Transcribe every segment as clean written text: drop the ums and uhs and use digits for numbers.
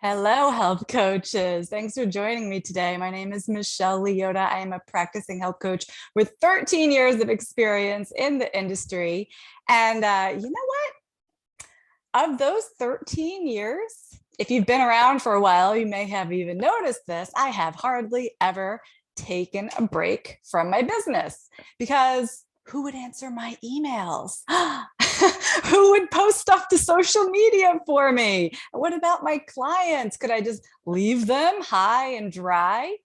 Hello, health coaches. Thanks for joining me today. My name is Michelle Leotta. I am a practicing health coach with 13 years of experience in the industry. And you know what? Of those 13 years, if you've been around for a while, you may have even noticed this. I have hardly ever taken a break from my business because who would answer my emails? Who would post stuff to social media for me? What about my clients? Could I just leave them high and dry?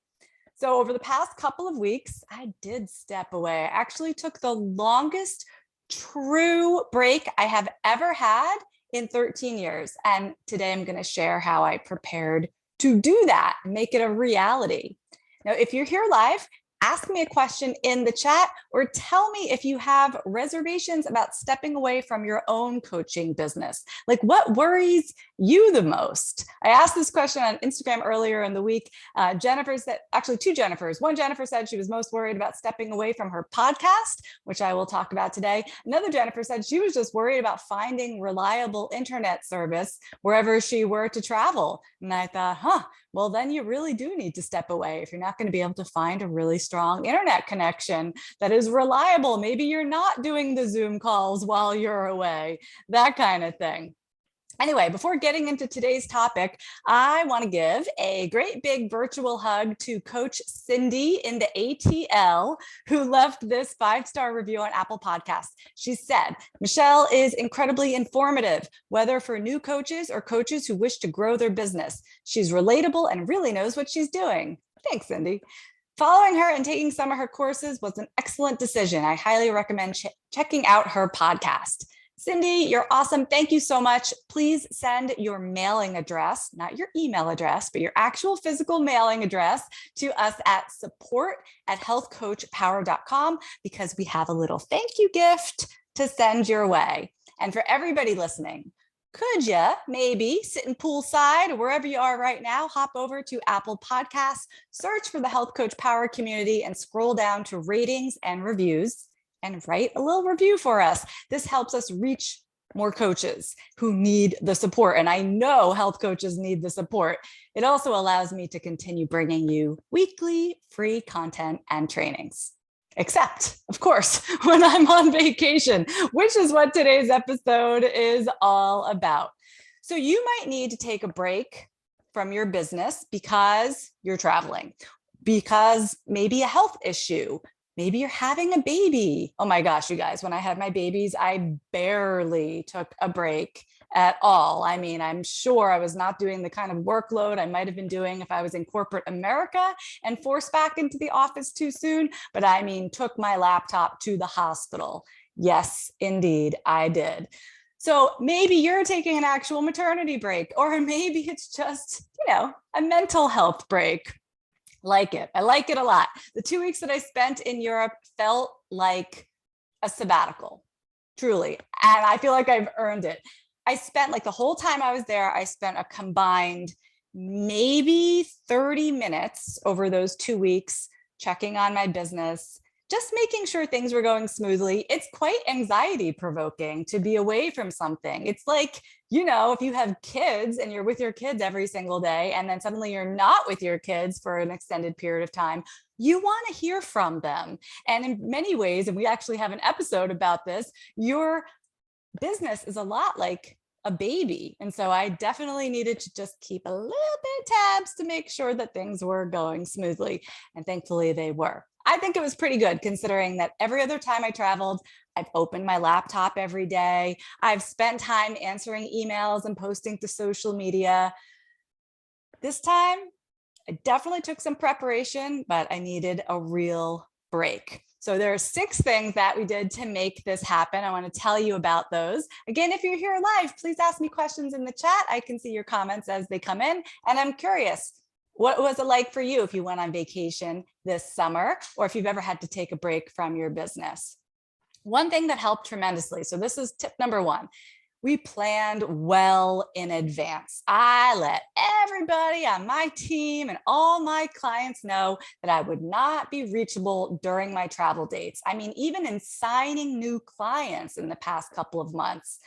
So over the past couple of weeks, I did step away. I actually took the longest true break I have ever had in 13 years. And today I'm going to share how I prepared to do that, make it a reality. Now, if you're here live, ask me a question in the chat or tell me if you have reservations about stepping away from your own coaching business. Like, what worries you the most? I asked this question on Instagram earlier in the week. Jennifer said, actually two Jennifers. One Jennifer said she was most worried about stepping away from her podcast, which I will talk about today. Another Jennifer said she was just worried about finding reliable internet service wherever she were to travel. And I thought, well, then you really do need to step away if you're not going to be able to find a really strong internet connection that is reliable. Maybe you're not doing the Zoom calls while you're away, that kind of thing. Anyway, before getting into today's topic, I want to give a great big virtual hug to Coach Cindy in the ATL, who left this 5-star review on Apple Podcasts. She said, Michelle is incredibly informative, whether for new coaches or coaches who wish to grow their business. She's relatable and really knows what she's doing. Thanks, Cindy. Following her and taking some of her courses was an excellent decision. I highly recommend checking out her podcast. Cindy, you're awesome. Thank you so much. Please send your mailing address, not your email address, but your actual physical mailing address to us at support@healthcoachpower.com because we have a little thank you gift to send your way. And for everybody listening, could you maybe sitting poolside or wherever you are right now, hop over to Apple Podcasts, search for the Health Coach Power community and scroll down to ratings and reviews and write a little review for us. This helps us reach more coaches who need the support. And I know health coaches need the support. It also allows me to continue bringing you weekly free content and trainings. Except, of course, when I'm on vacation, which is what today's episode is all about. So you might need to take a break from your business because you're traveling, because maybe a health issue, maybe you're having a baby. Oh my gosh, you guys, when I had my babies, I barely took a break at all. I mean, I'm sure I was not doing the kind of workload I might have been doing if I was in corporate America and forced back into the office too soon. But I mean, took my laptop to the hospital. Yes, indeed, I did. So maybe you're taking an actual maternity break, or maybe it's just, a mental health break. I like it a lot. The 2 weeks that I spent in Europe felt like a sabbatical, truly. And I feel like I've earned it. I spent the whole time I was there, I spent a combined maybe 30 minutes over those 2 weeks checking on my business, just making sure things were going smoothly. It's quite anxiety provoking to be away from something. It's like, if you have kids and you're with your kids every single day, and then suddenly you're not with your kids for an extended period of time, you want to hear from them. And in many ways, and we actually have an episode about this, your business is a lot like a baby. And so I definitely needed to just keep a little bit tabs to make sure that things were going smoothly. And thankfully they were. I think it was pretty good considering that every other time I traveled, I've opened my laptop every day. I've spent time answering emails and posting to social media. This time, I definitely took some preparation, but I needed a real break. So there are 6 things that we did to make this happen. I want to tell you about those. Again, if you're here live, please ask me questions in the chat. I can see your comments as they come in. And I'm curious, what was it like for you if you went on vacation this summer, or if you've ever had to take a break from your business? One thing that helped tremendously, so this is tip number 1, we planned well in advance. I let everybody on my team and all my clients know that I would not be reachable during my travel dates. I mean, even in signing new clients in the past couple of months,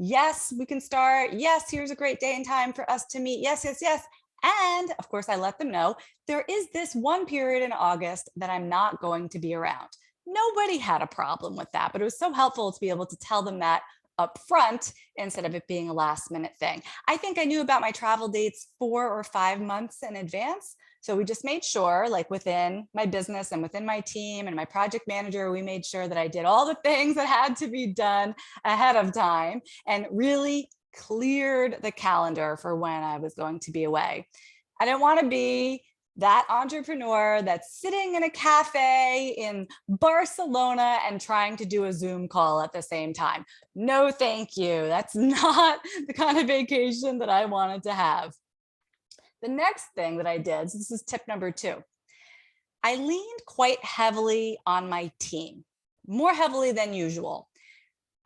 Yes, we can start. Yes, here's a great day and time for us to meet. Yes, yes, yes. And of course, I let them know there is this one period in August that I'm not going to be around. Nobody had a problem with that, but it was so helpful to be able to tell them that up front instead of it being a last minute thing. I think I knew about my travel dates 4 or 5 months in advance. So we just made sure, like within my business and within my team and my project manager, we made sure that I did all the things that had to be done ahead of time and really cleared the calendar for when I was going to be away. I didn't want to be that entrepreneur that's sitting in a cafe in Barcelona and trying to do a Zoom call at the same time. No, thank you. That's not the kind of vacation that I wanted to have. The next thing that I did, so this is tip number 2, I leaned quite heavily on my team, more heavily than usual.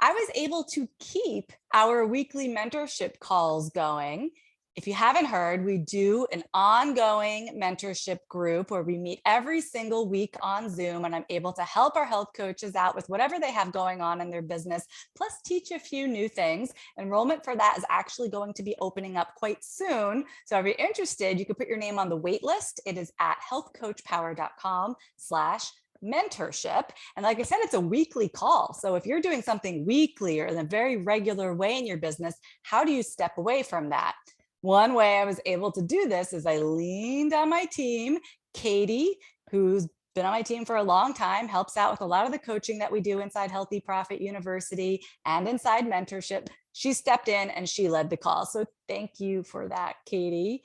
I was able to keep our weekly mentorship calls going. If you haven't heard, we do an ongoing mentorship group where we meet every single week on Zoom, and I'm able to help our health coaches out with whatever they have going on in their business, plus teach a few new things. Enrollment for that is actually going to be opening up quite soon. So if you're interested, you can put your name on the wait list. It is at healthcoachpower.com/mentorship. And like I said, it's a weekly call. So if you're doing something weekly or in a very regular way in your business, how do you step away from that? One way I was able to do this is I leaned on my team. Katie, who's been on my team for a long time, helps out with a lot of the coaching that we do inside Healthy Profit University and inside mentorship. She stepped in and she led the call. So thank you for that, Katie.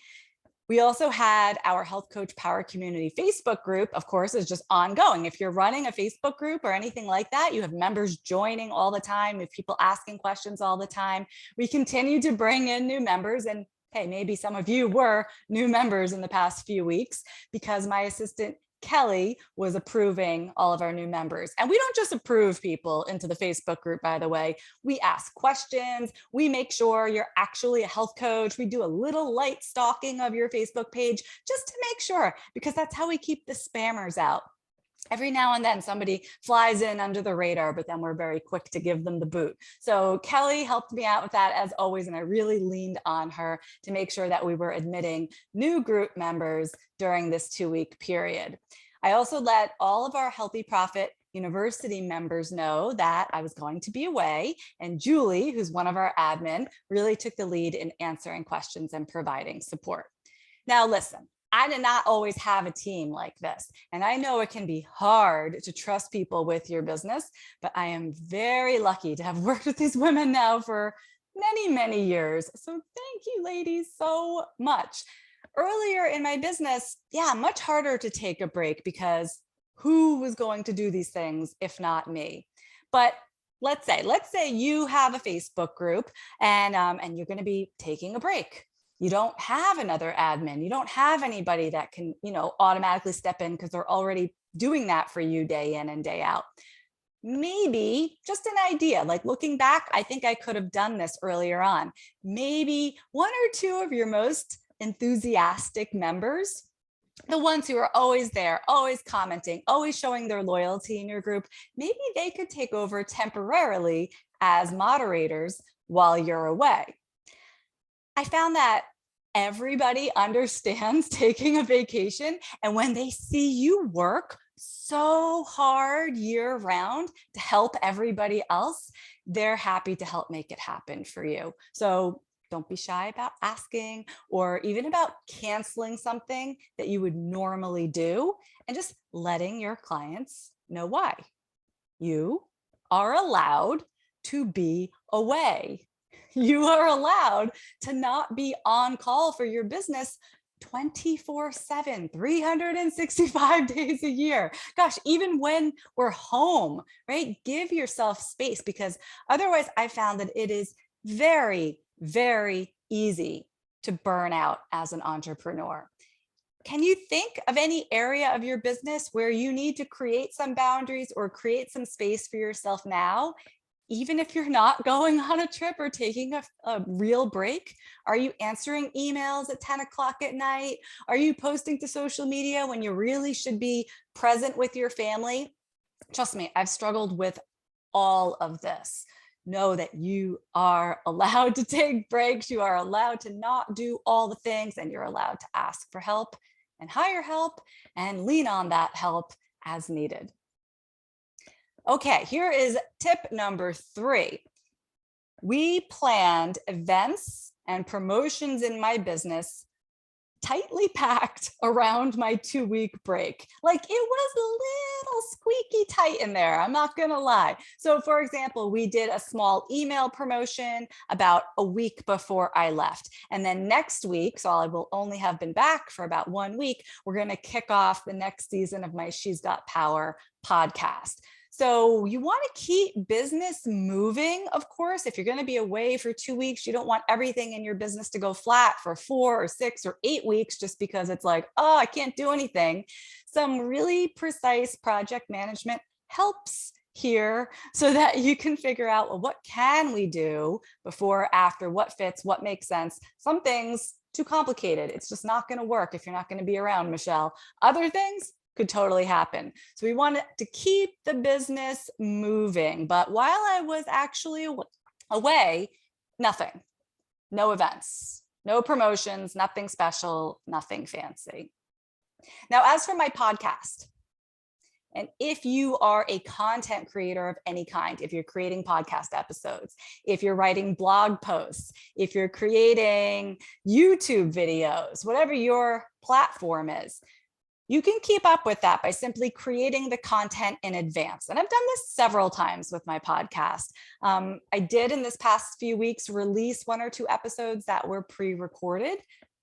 We also had our Health Coach Power Community Facebook group, of course, is just ongoing. If you're running a Facebook group or anything like that, you have members joining all the time, you have people asking questions all the time. We continue to bring in new members, and hey, maybe some of you were new members in the past few weeks because my assistant Kelly was approving all of our new members. And we don't just approve people into the Facebook group, by the way. We ask questions. We make sure you're actually a health coach. We do a little light stalking of your Facebook page just to make sure, because that's how we keep the spammers out. Every now and then somebody flies in under the radar, but then we're very quick to give them the boot. So Kelly helped me out with that as always, and I really leaned on her to make sure that we were admitting new group members during this 2-week period. I also let all of our Healthy Profit University members know that I was going to be away, and Julie, who's one of our admin, really took the lead in answering questions and providing support. Now listen, I did not always have a team like this. And I know it can be hard to trust people with your business, but I am very lucky to have worked with these women now for many, many years. So thank you, ladies, so much. Earlier in my business, yeah, much harder to take a break because who was going to do these things if not me? But let's say you have a Facebook group and you're going to be taking a break. You don't have another admin. You don't have anybody that can, automatically step in because they're already doing that for you day in and day out. Maybe just an idea, like looking back, I think I could have done this earlier on. Maybe 1 or 2 of your most enthusiastic members, the ones who are always there, always commenting, always showing their loyalty in your group, maybe they could take over temporarily as moderators while you're away. I found that everybody understands taking a vacation, and when they see you work so hard year round to help everybody else, they're happy to help make it happen for you. So don't be shy about asking or even about canceling something that you would normally do, and just letting your clients know why. You are allowed to be away. You are allowed to not be on call for your business 24/7, 365 days a year. Gosh, even when we're home, right? Give yourself space, because otherwise I found that it is very, very easy to burn out as an entrepreneur. Can you think of any area of your business where you need to create some boundaries or create some space for yourself now? Even if you're not going on a trip or taking a real break? Are you answering emails at 10 o'clock at night? Are you posting to social media when you really should be present with your family? Trust me, I've struggled with all of this. know that you are allowed to take breaks. You are allowed to not do all the things, and you're allowed to ask for help and hire help and lean on that help as needed. Okay, here is tip number 3. We planned events and promotions in my business tightly packed around my 2-week break. Like, it was a little squeaky tight in there, I'm not gonna lie. So for example, we did a small email promotion about a week before I left. And then next week, so I will only have been back for about 1 week, we're gonna kick off the next season of my She's Got Power podcast. So you want to keep business moving, of course. If you're going to be away for 2 weeks, you don't want everything in your business to go flat for 4 or 6 or 8 weeks just because it's like, oh, I can't do anything. Some really precise project management helps here so that you can figure out, well, what can we do before, after, what fits, what makes sense. Some things too complicated. It's just not going to work if you're not going to be around, Michelle. Other things could totally happen. So we wanted to keep the business moving. But while I was actually away, nothing, no events, no promotions, nothing special, nothing fancy. Now, as for my podcast, and if you are a content creator of any kind, if you're creating podcast episodes, if you're writing blog posts, if you're creating YouTube videos, whatever your platform is, you can keep up with that by simply creating the content in advance. And I've done this several times with my podcast. I did in this past few weeks release 1 or 2 episodes that were pre-recorded.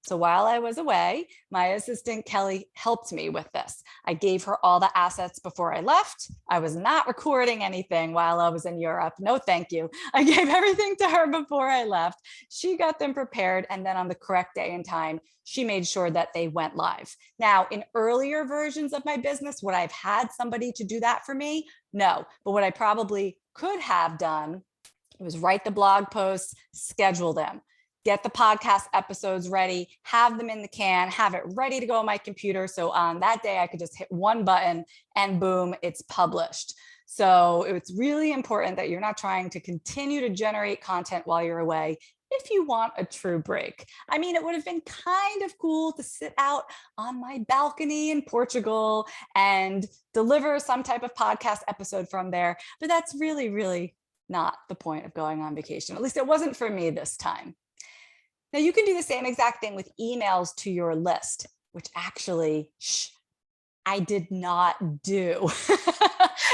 So while I was away, my assistant Kelly helped me with this. I gave her all the assets before I left. I was not recording anything while I was in Europe. No, thank you. I gave everything to her before I left. She got them prepared. And then on the correct day and time, she made sure that they went live. Now, in earlier versions of my business, would I have had somebody to do that for me? No. But what I probably could have done was write the blog posts, schedule them, get the podcast episodes ready, have them in the can, have it ready to go on my computer. So on that day, I could just hit one button and boom, it's published. So it's really important that you're not trying to continue to generate content while you're away if you want a true break. I mean, it would have been kind of cool to sit out on my balcony in Portugal and deliver some type of podcast episode from there, but that's really, really not the point of going on vacation. At least it wasn't for me this time. Now, you can do the same exact thing with emails to your list, which actually, I did not do.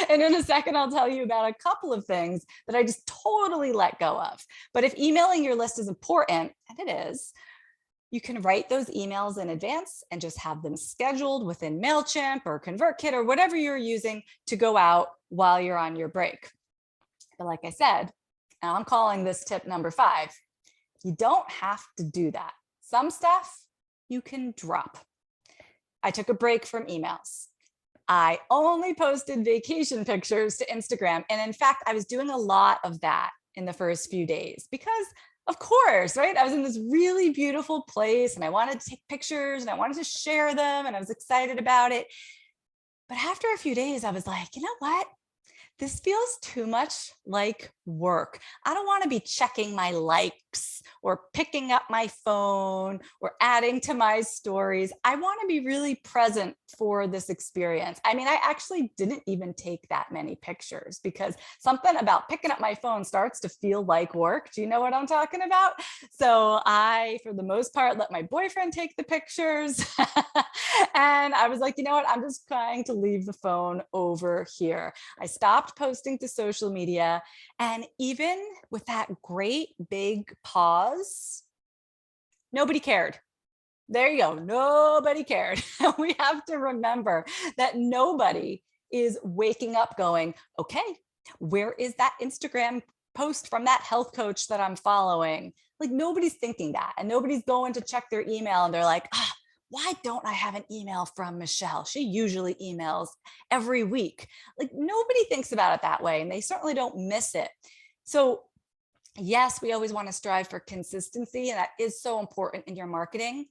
And in a second, I'll tell you about a couple of things that I just totally let go of. But if emailing your list is important, and it is, you can write those emails in advance and just have them scheduled within MailChimp or ConvertKit or whatever you're using to go out while you're on your break. But like I said, and I'm calling this tip number 5, you don't have to do that. Some stuff you can drop. I took a break from emails. I only posted vacation pictures to Instagram. And in fact, I was doing a lot of that in the first few days because, of course, right? I was in this really beautiful place and I wanted to take pictures and I wanted to share them and I was excited about it. But after a few days, I was like, you know what? This feels too much like work. I don't want to be checking my likes or picking up my phone or adding to my stories. I want to be really present for this experience. I mean, I actually didn't even take that many pictures because something about picking up my phone starts to feel like work. Do you know what I'm talking about? So I, for the most part, let my boyfriend take the pictures. And I was like, you know what? I'm just trying to leave the phone over here. I stopped posting to social media. And even with that great big pause, nobody cared. There you go. Nobody cared. We have to remember that nobody is waking up going, okay, where is that Instagram post from that health coach that I'm following? Like, nobody's thinking that. And nobody's going to check their email and they're like, why don't I have an email from Michelle? She usually emails every week. Like, nobody thinks about it that way, and they certainly don't miss it. So yes, we always want to strive for consistency, and that is so important in your marketing.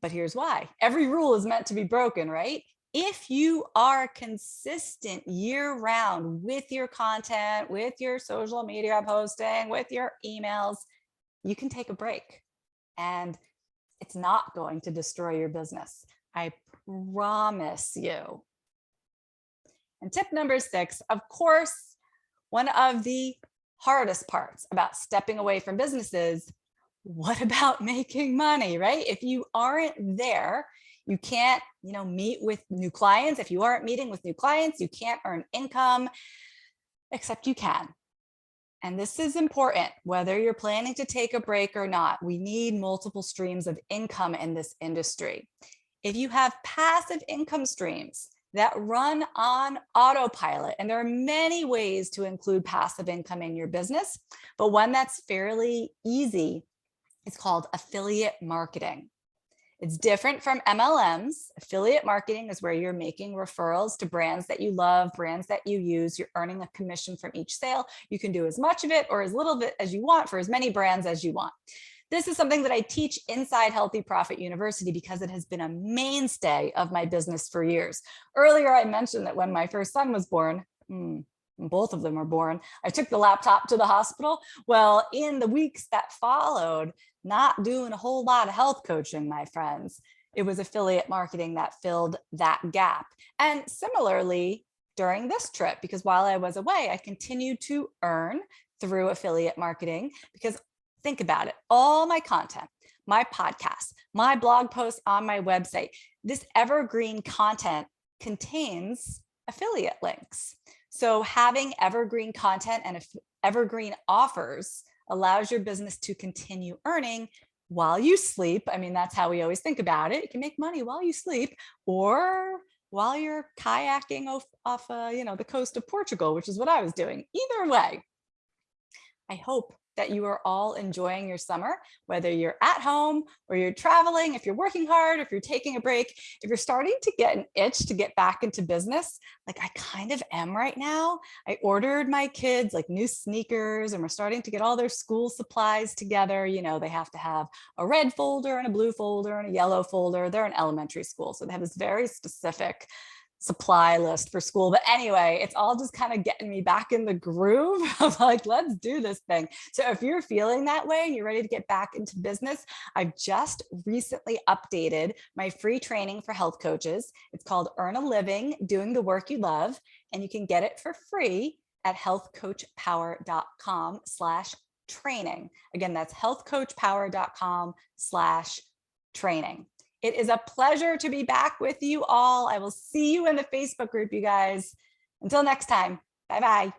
But here's why. Every rule is meant to be broken, right? If you are consistent year round with your content, with your social media posting, with your emails, you can take a break and it's not going to destroy your business. I promise you. And tip number 6, of course, one of the hardest parts about stepping away from businesses, what about making money, right? If you aren't there, you can't, meet with new clients. If you aren't meeting with new clients, you can't earn income, except you can. And this is important, whether you're planning to take a break or not. We need multiple streams of income in this industry. If you have passive income streams that run on autopilot, and there are many ways to include passive income in your business, but one that's fairly easy is called affiliate marketing. It's different from MLMs. Affiliate marketing is where you're making referrals to brands that you love, brands that you use. You're earning a commission from each sale. You can do as much of it or as little bit as you want for as many brands as you want. This is something that I teach inside Healthy Profit University because it has been a mainstay of my business for years. Earlier, I mentioned that when my first son was born, both of them were born, I took the laptop to the hospital. Well, in the weeks that followed, not doing a whole lot of health coaching, my friends, it was affiliate marketing that filled that gap. And similarly, during this trip, because while I was away, I continued to earn through affiliate marketing, because think about it, all my content, my podcasts, my blog posts on my website, this evergreen content contains affiliate links. So having evergreen content and evergreen offers allows your business to continue earning while you sleep. I mean, that's how we always think about it. You can make money while you sleep or while you're kayaking off the coast of Portugal, which is what I was doing. Either way, I hope that you are all enjoying your summer, whether you're at home or you're traveling, if you're working hard, if you're taking a break, if you're starting to get an itch to get back into business, like I kind of am right now. I ordered my kids like new sneakers and we're starting to get all their school supplies together. They have to have a red folder and a blue folder and a yellow folder. They're in elementary school, so they have this very specific supply list for school. But anyway, it's all just kind of getting me back in the groove of like, let's do this thing. So if you're feeling that way and you're ready to get back into business, I've just recently updated my free training for health coaches. It's called Earn a Living Doing the Work You Love. And you can get it for free at healthcoachpower.com/training. Again, that's healthcoachpower.com/training. It is a pleasure to be back with you all. I will see you in the Facebook group, you guys. Until next time, bye-bye.